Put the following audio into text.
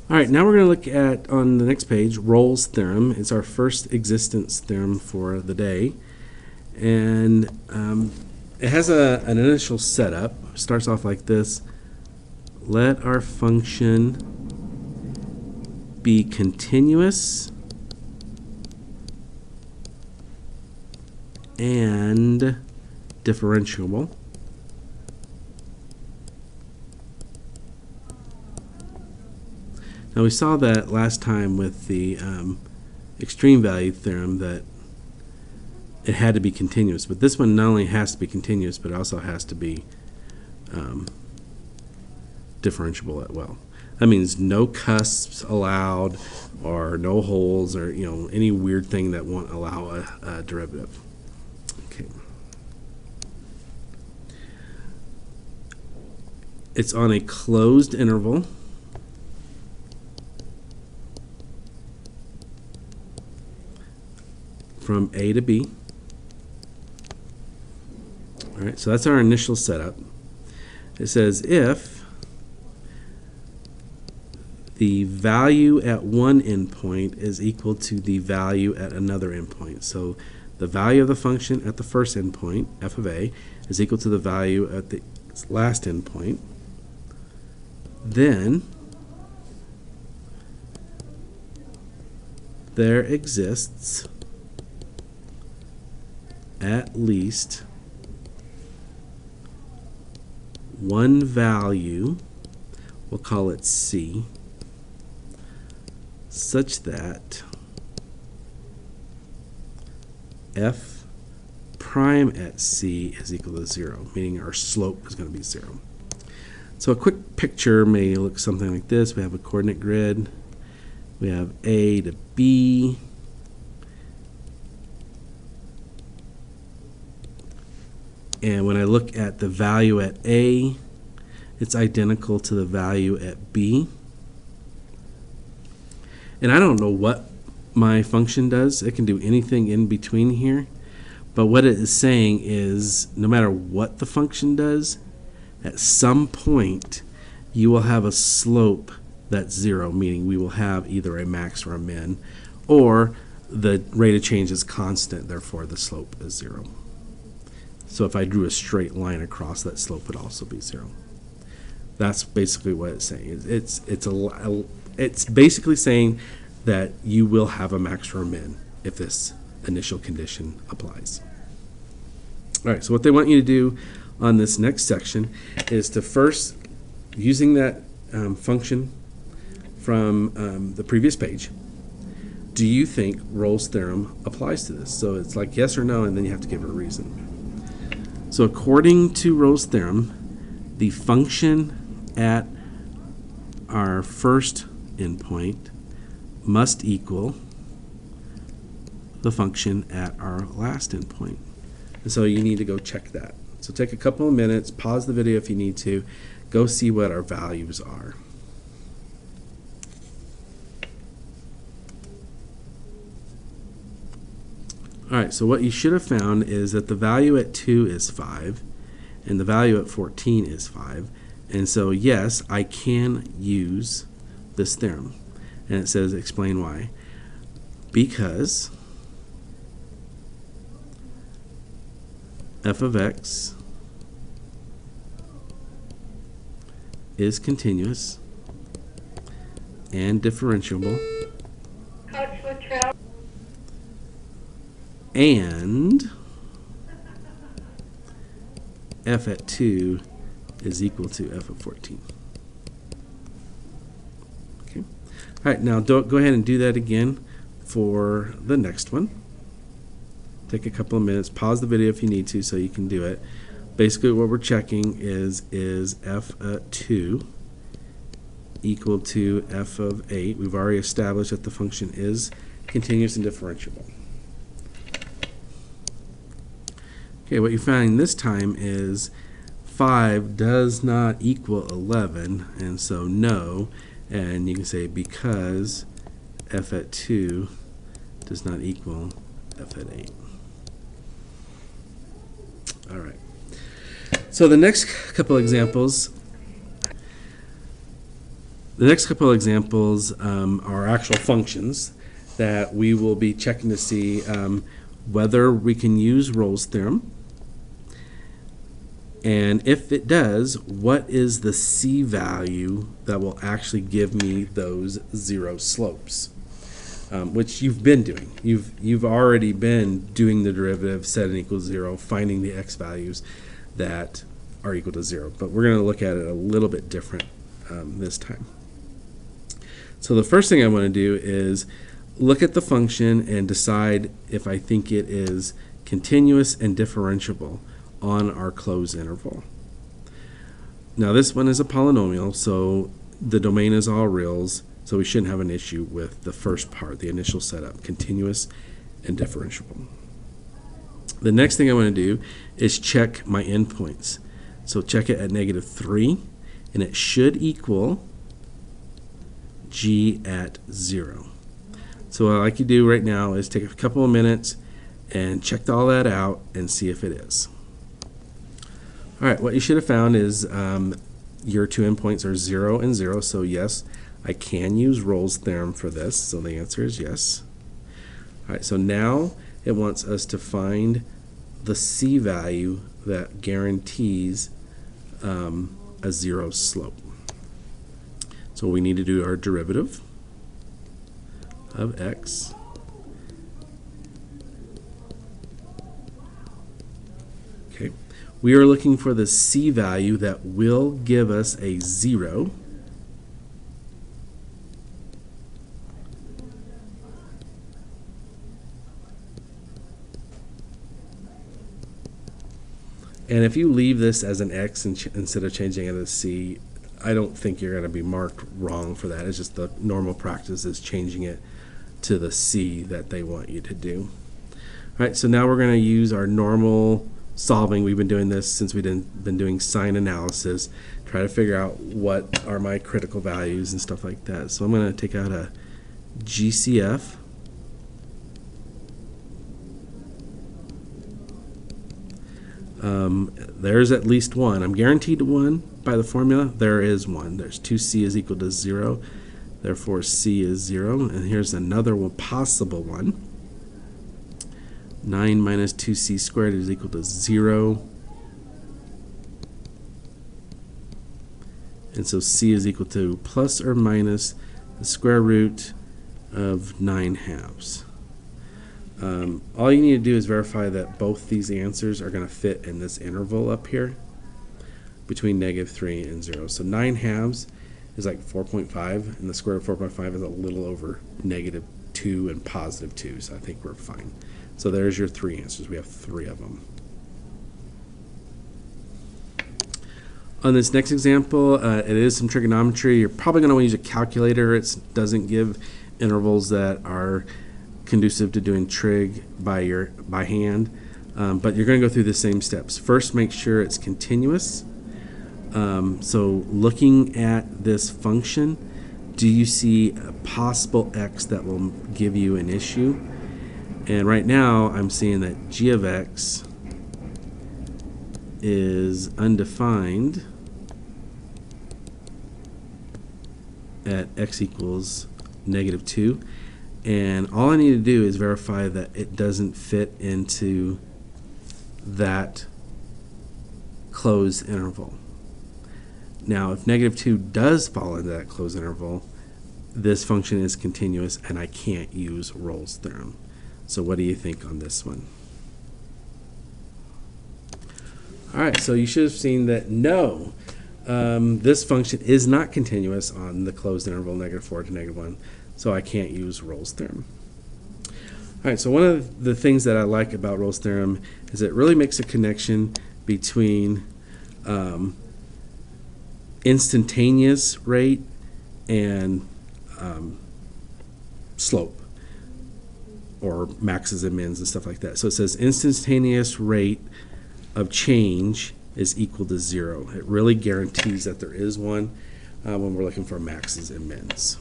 All right, now we're going to look at, on the next page, Rolle's theorem. It's our first existence theorem for the day. And it has an initial setup. It starts off like this. Let our function be continuous and differentiable. Now we saw that last time with the extreme value theorem that it had to be continuous, but this one not only has to be continuous, but it also has to be differentiable as well. That means no cusps allowed, or no holes, or any weird thing that won't allow a derivative. Okay. It's on a closed interval. From A to B. All right, so that's our initial setup. It says if the value at one endpoint is equal to the value at another endpoint. So the value of the function at the first endpoint, f of a, is equal to the value at the last endpoint. Then there exists at least one value, we'll call it C, such that f prime at C is equal to 0, meaning our slope is going to be 0. So a quick picture may look something like this. We have a coordinate grid. We have A to B. And when I look at the value at A, it's identical to the value at B. And I don't know what my function does. It can do anything in between here. But what it is saying is no matter what the function does, at some point you will have a slope that's 0, meaning we will have either a max or a min, or the rate of change is constant, therefore the slope is 0. So if I drew a straight line across, that slope would also be 0. That's basically what it's saying. It's basically saying that you will have a max or a min if this initial condition applies. All right, so what they want you to do on this next section is to first, using that function from the previous page, do you think Rolle's theorem applies to this? So it's like yes or no, and then you have to give a reason. So according to Rolle's theorem, the function at our first endpoint must equal the function at our last endpoint. And so you need to go check that. So take a couple of minutes, pause the video if you need to, go see what our values are. All right, so what you should have found is that the value at 2 is 5, and the value at 14 is 5. And so, yes, I can use this theorem. And it says, explain why. Because f of x is continuous and differentiable, and f at 2 is equal to f of 14. Okay. All right, now go ahead and do that again for the next one. Take a couple of minutes, pause the video if you need to so you can do it. Basically what we're checking is f at 2 equal to f of 8. We've already established that the function is continuous and differentiable. Okay, what you find this time is 5 does not equal 11, and so no, and you can say because f at 2 does not equal f at 8. All right. So the next couple examples, The next couple of examples are actual functions that we will be checking to see whether we can use Rolle's theorem. And if it does, what is the C value that will actually give me those zero slopes? Which you've been doing. You've already been doing the derivative, set n equals 0, finding the x values that are equal to 0. But we're going to look at it a little bit different this time. So the first thing I want to do is look at the function and decide if I think it is continuous and differentiable on our closed interval. Now this one is a polynomial, so the domain is all reals, so we shouldn't have an issue with the first part, the initial setup, continuous and differentiable. The next thing I want to do is check my endpoints. So check it at -3, and it should equal g at 0. So what I like to do right now is take a couple of minutes and check all that out and see if it is. All right, what you should have found is your two endpoints are 0 and 0, so yes, I can use Rolle's theorem for this, so the answer is yes. All right, so now it wants us to find the C value that guarantees a 0 slope. So we need to do our derivative of x. Okay. We are looking for the C value that will give us a 0. And if you leave this as an x instead of changing it as C, I don't think you're going to be marked wrong for that. It's just the normal practice is changing it to the C that they want you to do. All right, so now we're going to use our normal solving. We've been doing this since we've been doing sign analysis, try to figure out what are my critical values and stuff like that. So I'm going to take out a GCF. There's at least one. I'm guaranteed one by the formula. There is one. There's 2c is equal to 0. Therefore, c is 0. And here's another one, possible one. 9 minus 2c squared is equal to 0. And so c is equal to plus or minus the square root of 9/2. All you need to do is verify that both these answers are going to fit in this interval up here between -3 and 0. So 9/2 is like 4.5, and the square root of 4.5 is a little over -2 and +2, so I think we're fine. So there's your three answers. We have 3 of them. On this next example, it is some trigonometry. You're probably going to want to use a calculator. It doesn't give intervals that are conducive to doing trig by hand, but you're going to go through the same steps. First, make sure it's continuous. So looking at this function, do you see a possible x that will give you an issue? And right now I'm seeing that g of x is undefined at x equals -2. And all I need to do is verify that it doesn't fit into that closed interval. Now, if -2 does fall into that closed interval, this function is continuous and I can't use Rolle's theorem. So what do you think on this one? All right, so you should have seen that no, this function is not continuous on the closed interval -4 to -1. So I can't use Rolle's theorem. All right, so one of the things that I like about Rolle's theorem is it really makes a connection between instantaneous rate and slope, or maxes and mins and stuff like that. So it says instantaneous rate of change is equal to 0. It really guarantees that there is one when we're looking for maxes and mins.